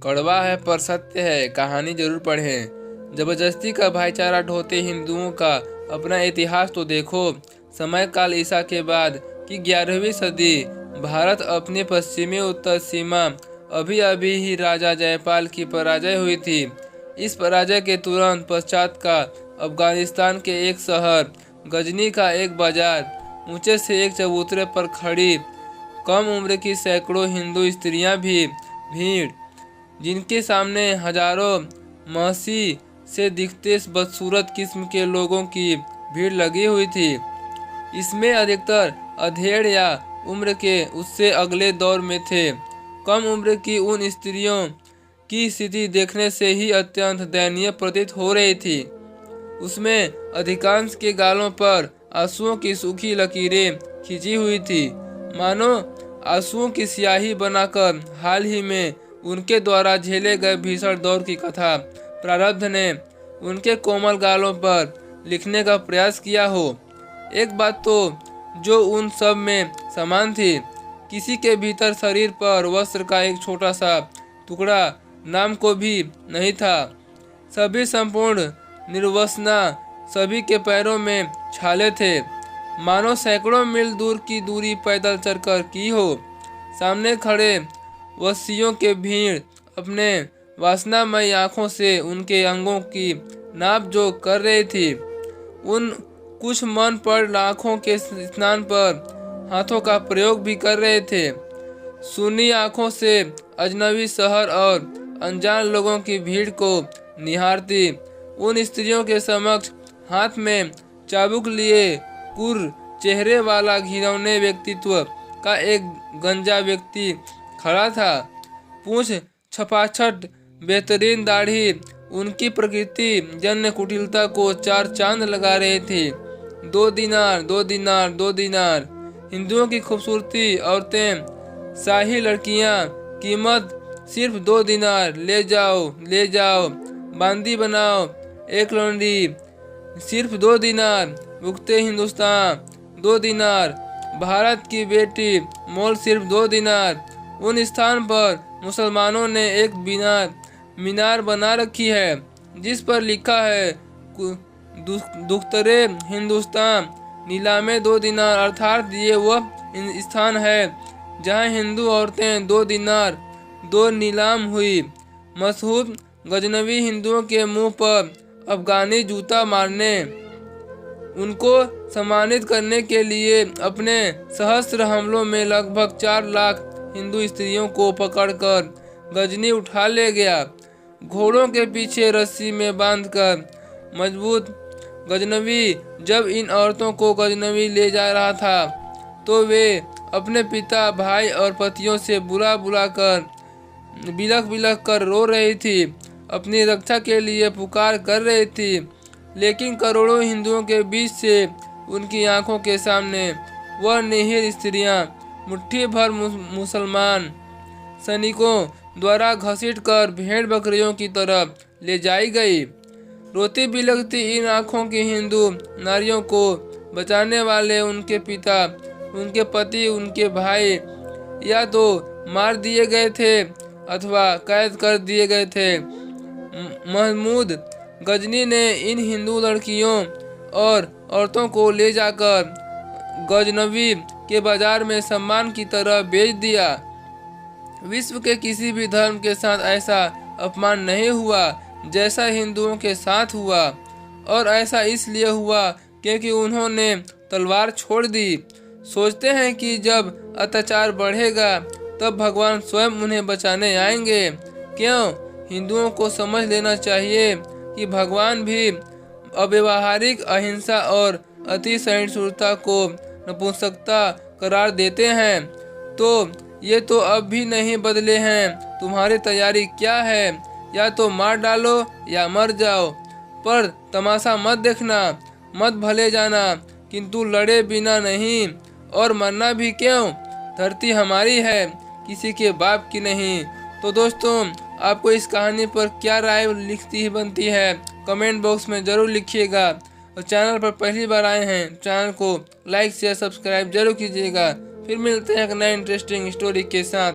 कड़वा है पर सत्य है, कहानी जरूर पढ़ें। जबरदस्ती का भाईचारा ढोते हिंदुओं का अपना इतिहास तो देखो। समय काल ईसा के बाद की 11वीं सदी, भारत अपनी पश्चिमी उत्तर सीमा अभी अभी ही राजा जयपाल की पराजय हुई थी। इस पराजय के तुरंत पश्चात का अफगानिस्तान के एक शहर गजनी का एक बाजार, ऊंचे से एक चबूतरे पर खड़ी कम उम्र की सैकड़ों हिंदू स्त्रियां भी भीड़, जिनके सामने हजारों महसी से दिखते बदसूरत किस्म के लोगों की भीड़ लगी हुई थी। इसमें अधिकतर अधेड़ या उम्र के उससे अगले दौर में थे। कम उम्र की उन स्त्रियों की स्थिति देखने से ही अत्यंत दयनीय प्रतीत हो रही थी। उसमें अधिकांश के गालों पर आंसुओं की सूखी लकीरें खींची हुई थी, मानो आंसुओं की स्याही बनाकर हाल ही में उनके द्वारा झेले गए भीषण दौर की कथा प्रारब्ध ने उनके कोमल गालों पर लिखने का प्रयास किया हो। एक बात तो जो उन सब में समान थी, किसी के भीतर शरीर पर वस्त्र का एक छोटा सा टुकड़ा नाम को भी नहीं था। सभी संपूर्ण निर्वसना, सभी के पैरों में छाले थे, मानो सैकड़ों मील दूर की दूरी पैदल चलकर की हो। सामने खड़े वसियों के भीड़ अपने वासनामयी आंखों से उनके अंगों की नाप जोख कर रही थी। उन कुछ मन पर आंखों के स्नान पर हाथों का प्रयोग भी कर रहे थे। सुनी आंखों से अजनबी शहर और अनजान लोगों की भीड़ को निहारती उन स्त्रियों के समक्ष हाथ में चाबुक लिए कुर चेहरे वाला घिनौने व्यक्तित्व का एक गंजा व्यक्ति खड़ा था। पूंछ छपाछट, बेहतरीन दाढ़ी उनकी प्रकृति जन्य कुटिलता को चार चांद लगा रही थी। 2 दिनार, 2 दिनार, 2 दिनार। हिंदुओं की खूबसूरती औरतें, शाही लड़कियां, कीमत सिर्फ 2 दिनार। ले जाओ, ले जाओ, बांदी बनाओ एक लौंडी, सिर्फ 2 दिनार। उगते हिंदुस्तान, 2 दिनार। भारत की बेटी, मोल सिर्फ 2 दिनार। उन स्थान पर मुसलमानों ने एक मीनार बना रखी है, जिस पर लिखा है दुख्तरे हिंदुस्तान नीलामे 2 दिनार, अर्थात ये वह स्थान है जहां हिंदू औरतें 2 दिनार 2 नीलाम हुई। मशहूर गजनवी हिंदुओं के मुंह पर अफगानी जूता मारने, उनको सम्मानित करने के लिए अपने सहस्त्र हमलों में लगभग 4 लाख हिंदू स्त्रियों को पकड़कर गजनी उठा ले गया। घोड़ों के पीछे रस्सी में बांधकर मजबूत गजनवी जब इन औरतों को गजनवी ले जा रहा था, तो वे अपने पिता, भाई और पतियों से बुला बुला कर बिलख बिलख कर रो रही थी, अपनी रक्षा के लिए पुकार कर रही थी। लेकिन करोड़ों हिंदुओं के बीच से उनकी आंखों के सामने वह निहीर स्त्रियां मुट्ठी भर मुसलमान सैनिकों द्वारा घसीटकर भेड़ बकरियों की तरफ ले जाई गई। रोती बिलखती इन आंखों की हिंदू नारियों को बचाने वाले उनके पिता, उनके पति, उनके भाई या तो मार दिए गए थे अथवा कैद कर दिए गए थे। महमूद गजनी ने इन हिंदू लड़कियों और औरतों को ले जाकर गजनवी के बाजार में सम्मान की तरह बेच दिया। विश्व के किसी भी धर्म के साथ ऐसा अपमान नहीं हुआ जैसा हिंदुओं के साथ हुआ, और ऐसा इसलिए हुआ क्योंकि उन्होंने तलवार छोड़ दी। सोचते हैं कि जब अत्याचार बढ़ेगा तब भगवान स्वयं उन्हें बचाने आएंगे। क्यों? हिंदुओं को समझ लेना चाहिए कि भगवान भी अव्यावहारिक अहिंसा और अति सहिष्णुता को नपुंसकता करार देते हैं। तो ये तो अब भी नहीं बदले हैं। तुम्हारी तैयारी क्या है? या तो मार डालो या मर जाओ, पर तमाशा मत देखना, मत भले जाना, किंतु लड़े बिना नहीं। और मरना भी क्यों? धरती हमारी है, किसी के बाप की नहीं। तो दोस्तों, आपको इस कहानी पर क्या राय लिखती बनती है, कमेंट बॉक्स में ज़रूर लिखिएगा। और चैनल पर पहली बार आए हैं, चैनल को लाइक शेयर सब्सक्राइब जरूर कीजिएगा। फिर मिलते हैं एक नए इंटरेस्टिंग स्टोरी के साथ।